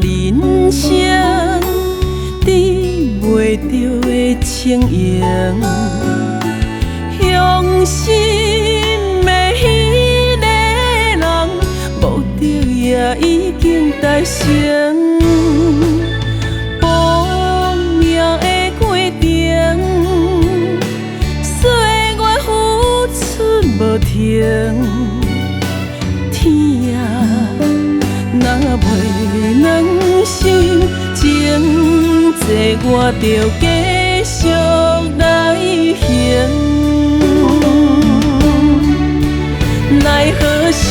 人生治袂着的情形，伤心的迄个人，无着也已经大成。报命的过程，说我付出无停。天啊，若袂软心，情债我着继续来行。奈何伤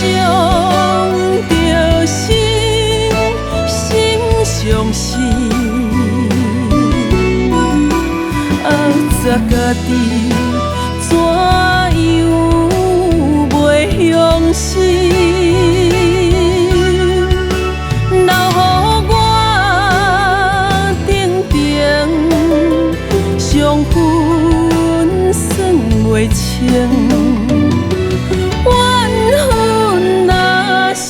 着心，心伤心。昨家己怎样袂相信？留予我定定，伤痕算袂清。怨恨若心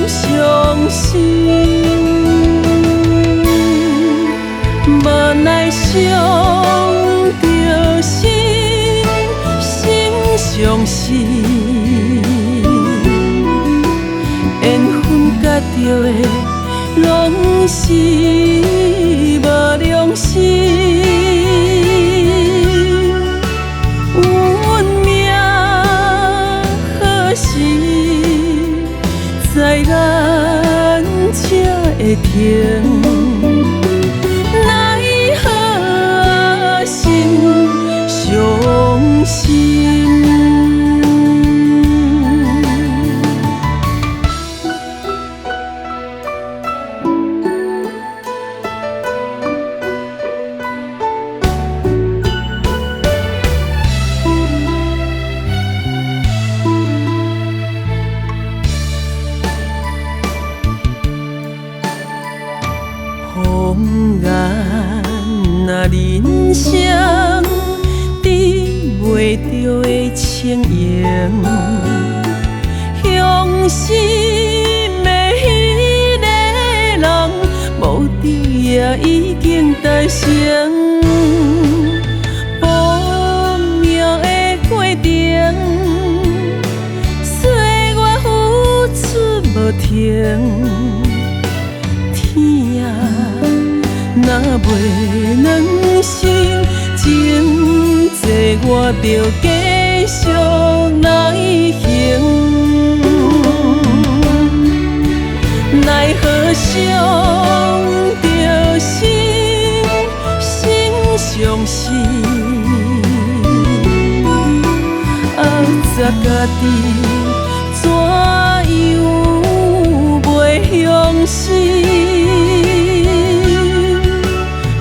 伤心，无奈伤着心，心伤心。缘分甲着的拢是无良心。运命何时在咱才会停？奈何心伤心。风眼若人生治袂着的情形，伤心的迄个人，无着也已经大成。报命的过程，说我付出无停。天啊，若袂软心，情债我着继续来行。奈何伤着心，心伤心。昨家己怎样袂相信？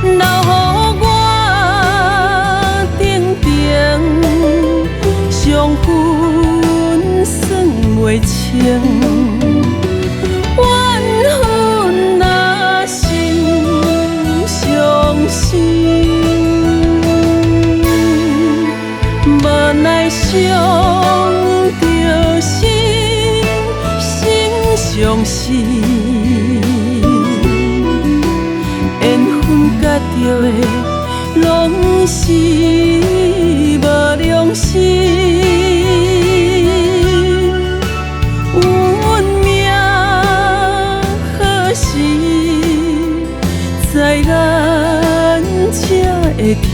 留予我定定，伤痕算袂清。怨恨若心伤心，无奈伤着心，心伤心。缘分甲着的拢是无良心。运命何时在咱才会停？